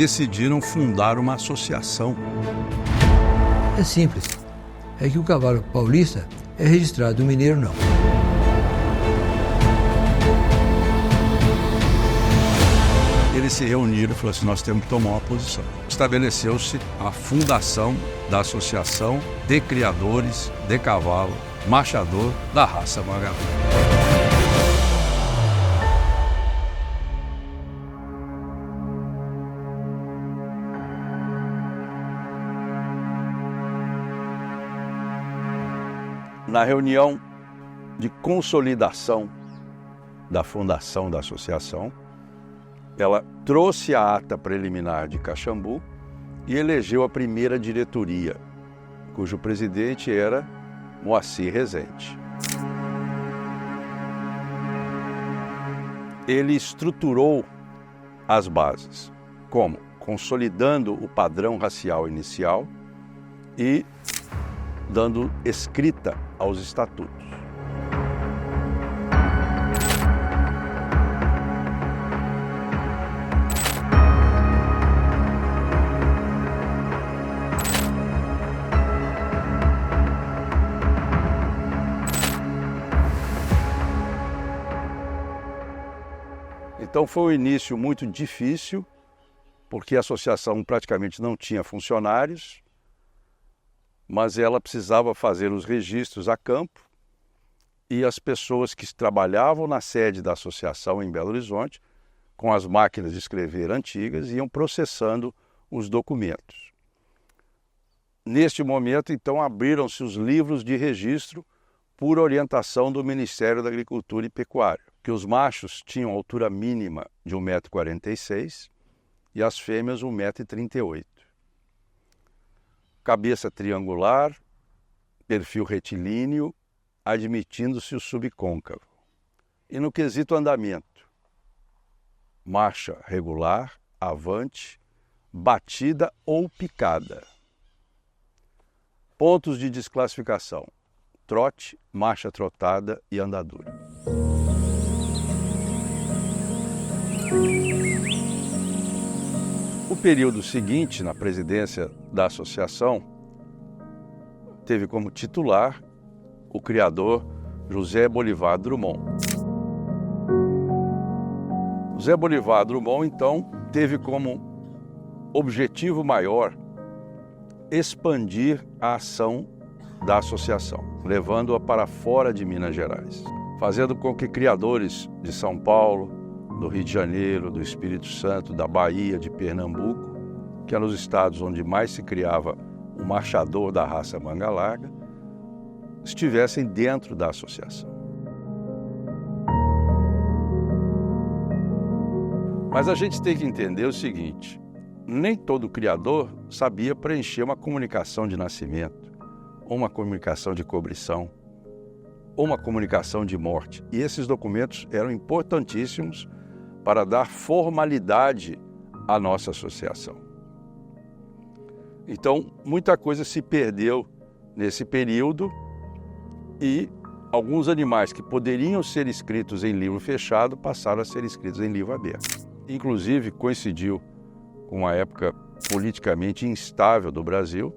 decidiram fundar uma associação. É simples. É que o cavalo paulista é registrado, o mineiro não. Eles se reuniram e falaram assim, nós temos que tomar uma posição. Estabeleceu-se a fundação da Associação de Criadores de Cavalo Marchador da Raça Mangalarga. Na reunião de consolidação da fundação da associação, ela trouxe a ata preliminar de Caxambu e elegeu a primeira diretoria, cujo presidente era Moacir Rezende. Ele estruturou as bases, como? Consolidando o padrão racial inicial e dando escrita aos estatutos. Então foi um início muito difícil, porque a associação praticamente não tinha funcionários, mas ela precisava fazer os registros a campo e as pessoas que trabalhavam na sede da associação em Belo Horizonte, com as máquinas de escrever antigas, iam processando os documentos. Neste momento, então, abriram-se os livros de registro por orientação do Ministério da Agricultura e Pecuária, que os machos tinham altura mínima de 1,46 m e as fêmeas 1,38 m. Cabeça triangular, perfil retilíneo, admitindo-se o subcôncavo. E no quesito andamento, marcha regular, avante, batida ou picada. Pontos de desclassificação, trote, marcha trotada e andadura. O período seguinte, na presidência da associação, teve como titular o criador José Bolivar Drummond. José Bolivar Drummond, então, teve como objetivo maior expandir a ação da associação, levando-a para fora de Minas Gerais, fazendo com que criadores de São Paulo, do Rio de Janeiro, do Espírito Santo, da Bahia, de Pernambuco, que eram os estados onde mais se criava o marchador da raça manga larga, estivessem dentro da associação. Mas a gente tem que entender o seguinte, nem todo criador sabia preencher uma comunicação de nascimento, ou uma comunicação de cobrição, ou uma comunicação de morte. E esses documentos eram importantíssimos para dar formalidade à nossa associação. Então, muita coisa se perdeu nesse período e alguns animais que poderiam ser escritos em livro fechado passaram a ser escritos em livro aberto. Inclusive, coincidiu com uma época politicamente instável do Brasil,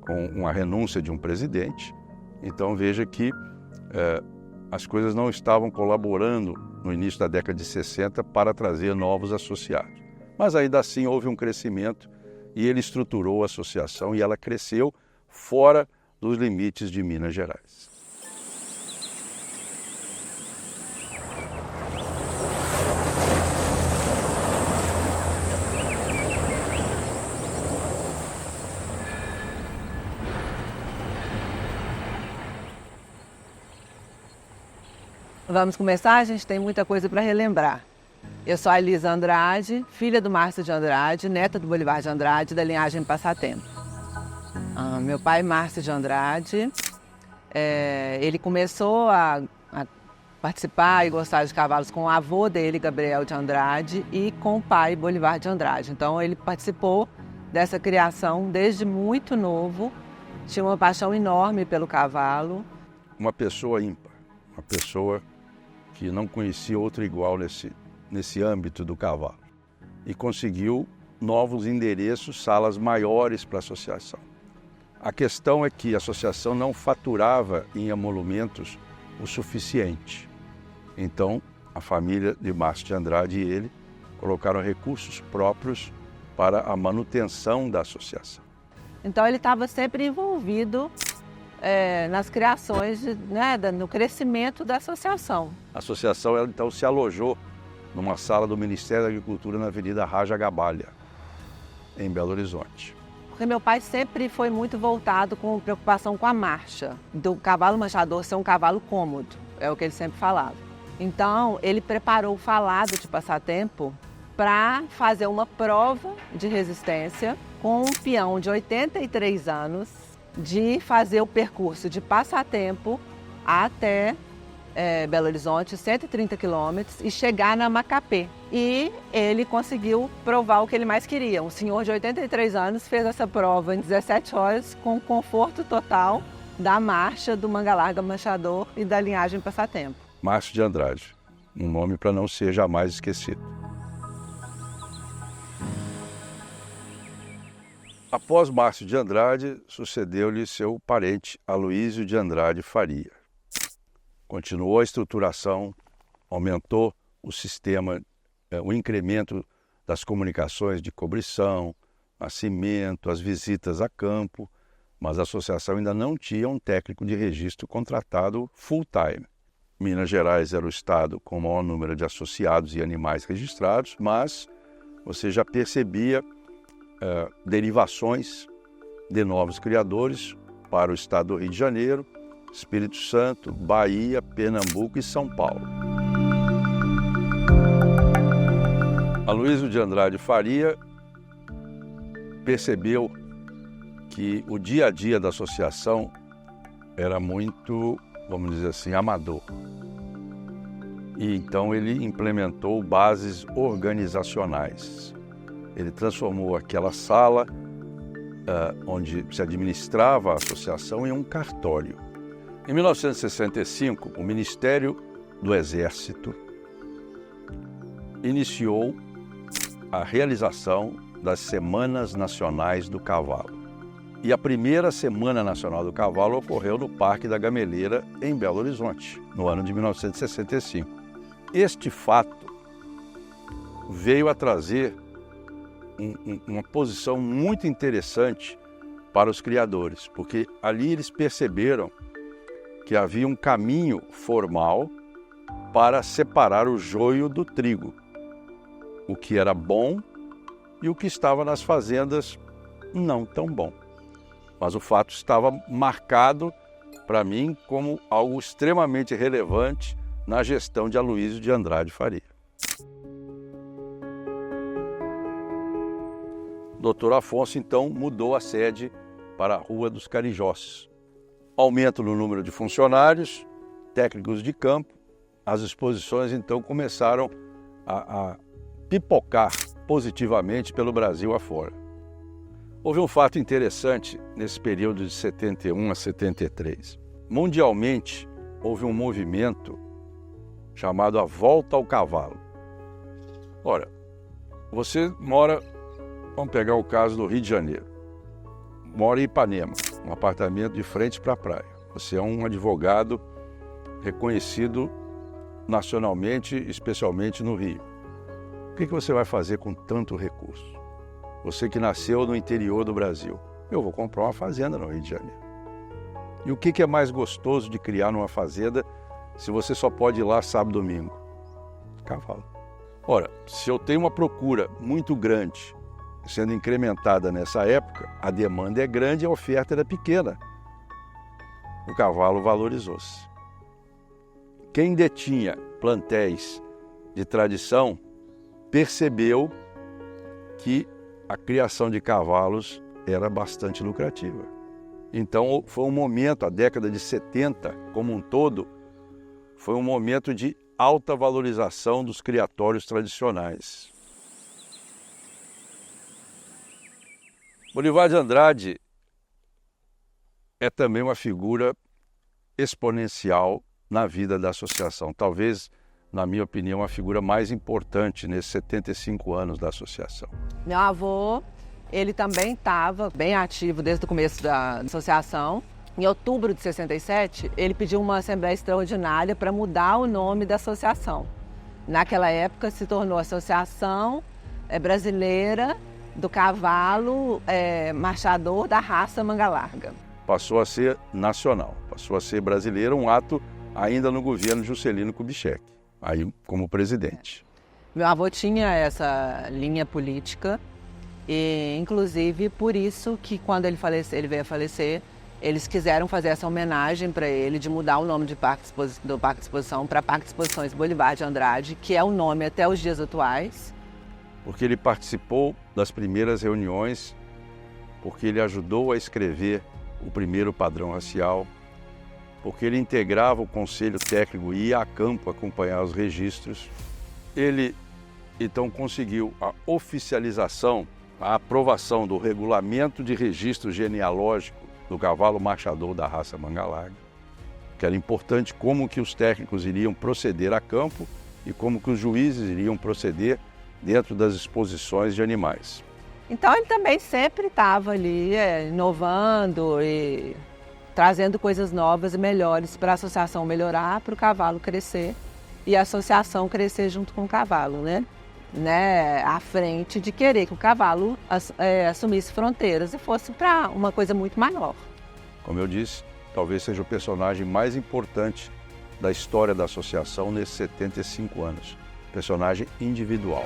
com uma renúncia de um presidente. Então, veja que as coisas não estavam colaborando no início da década de 60 para trazer novos associados. Mas ainda assim houve um crescimento e ele estruturou a associação e ela cresceu fora dos limites de Minas Gerais. Vamos começar? A gente tem muita coisa para relembrar. Eu sou a Elisa Andrade, filha do Márcio de Andrade, neta do Bolivar de Andrade, da linhagem Passatempo. Meu pai, Márcio de Andrade, ele começou a participar e gostar de cavalos com o avô dele, Gabriel de Andrade, e com o pai, Bolivar de Andrade. Então ele participou dessa criação desde muito novo, tinha uma paixão enorme pelo cavalo. Uma pessoa ímpar, uma pessoa que não conhecia outro igual nesse âmbito do cavalo. E conseguiu novos endereços, salas maiores para a associação. A questão é que a associação não faturava em emolumentos o suficiente. Então, a família de Márcio de Andrade e ele colocaram recursos próprios para a manutenção da associação. Então ele estava sempre envolvido nas criações, no crescimento da associação. A associação ela, então se alojou numa sala do Ministério da Agricultura na Avenida Raja Gabalha, em Belo Horizonte. Porque meu pai sempre foi muito voltado com preocupação com a marcha, do cavalo manchador ser um cavalo cômodo, é o que ele sempre falava. Então ele preparou o falado de passatempo para fazer uma prova de resistência com um peão de 83 anos, de fazer o percurso de passatempo até Belo Horizonte, 130 quilômetros, e chegar na Macapê. E ele conseguiu provar o que ele mais queria. Um senhor de 83 anos fez essa prova em 17 horas com conforto total da marcha do Manga Larga Manchador e da linhagem Passatempo. Márcio de Andrade, um nome para não ser jamais esquecido. Após Márcio de Andrade, sucedeu-lhe seu parente Aloísio de Andrade Faria. Continuou a estruturação, aumentou o sistema, o incremento das comunicações de cobrição, nascimento, as visitas a campo, mas a associação ainda não tinha um técnico de registro contratado full-time. Minas Gerais era o estado com o maior número de associados e animais registrados, mas você já percebia derivações de novos criadores para o estado do Rio de Janeiro, Espírito Santo, Bahia, Pernambuco e São Paulo. Aloísio de Andrade Faria percebeu que o dia a dia da associação era muito, vamos dizer assim, amador. E então ele implementou bases organizacionais. Ele transformou aquela sala onde se administrava a associação em um cartório. Em 1965, o Ministério do Exército iniciou a realização das Semanas Nacionais do Cavalo. E a primeira Semana Nacional do Cavalo ocorreu no Parque da Gameleira, em Belo Horizonte, no ano de 1965. Este fato veio a trazer uma posição muito interessante para os criadores, porque ali eles perceberam que havia um caminho formal para separar o joio do trigo, o que era bom e o que estava nas fazendas não tão bom. Mas o fato estava marcado para mim como algo extremamente relevante na gestão de Aloísio de Andrade Faria. Dr. Afonso, então, mudou a sede para a Rua dos Carijós. Aumento no número de funcionários, técnicos de campo, as exposições, então, começaram a pipocar positivamente pelo Brasil afora. Houve um fato interessante nesse período de 71 a 73. Mundialmente, houve um movimento chamado a Volta ao Cavalo. Ora, você mora, vamos pegar o caso do Rio de Janeiro, mora em Ipanema, um apartamento de frente para a praia. Você é um advogado reconhecido nacionalmente, especialmente no Rio. O que você vai fazer com tanto recurso? Você que nasceu no interior do Brasil. Eu vou comprar uma fazenda no Rio de Janeiro. E o que é mais gostoso de criar numa fazenda se você só pode ir lá sábado e domingo? Cavalo. Ora, se eu tenho uma procura muito grande, sendo incrementada nessa época, a demanda é grande e a oferta era pequena. O cavalo valorizou-se. Quem detinha plantéis de tradição percebeu que a criação de cavalos era bastante lucrativa. Então foi um momento, a década de 70 como um todo, foi um momento de alta valorização dos criatórios tradicionais. Bolivar de Andrade é também uma figura exponencial na vida da associação, talvez na minha opinião, a figura mais importante nesses 75 anos da associação. Meu avô, ele também estava bem ativo desde o começo da associação. Em outubro de 67, ele pediu uma assembleia extraordinária para mudar o nome da associação. Naquela época se tornou Associação Brasileira do Cavalo Marchador da Raça Manga Larga. Passou a ser nacional, passou a ser brasileira, um ato ainda no governo Juscelino Kubitschek, aí como presidente. Meu avô tinha essa linha política e, inclusive, por isso que quando ele veio a falecer, eles quiseram fazer essa homenagem para ele de mudar o nome do Parque de Exposição para Parque de Exposições Bolivar de Andrade, que é o nome até os dias atuais. Porque ele participou das primeiras reuniões, porque ele ajudou a escrever o primeiro padrão racial, porque ele integrava o conselho técnico e ia a campo acompanhar os registros. Ele, então, conseguiu a oficialização, a aprovação do regulamento de registro genealógico do cavalo marchador da raça Manga Larga, que era importante como que os técnicos iriam proceder a campo e como que os juízes iriam proceder dentro das exposições de animais. Então ele também sempre estava ali inovando e trazendo coisas novas e melhores para a associação melhorar, para o cavalo crescer e a associação crescer junto com o cavalo, né? À frente de querer que o cavalo assumisse fronteiras e fosse para uma coisa muito maior. Como eu disse, talvez seja o personagem mais importante da história da associação nesses 75 anos. Personagem individual.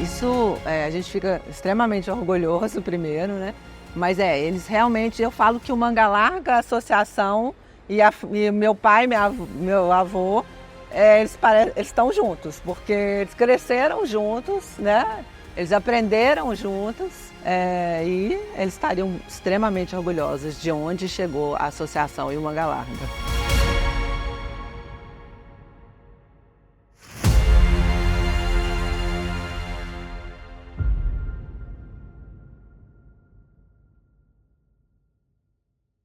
Isso, a gente fica extremamente orgulhoso primeiro, né? Mas eles realmente, eu falo que o Manga Larga, a associação e meu pai, meu avô, eles estão juntos, porque eles cresceram juntos, né? Eles aprenderam juntos e eles estariam extremamente orgulhosos de onde chegou a associação e o Manga Larga.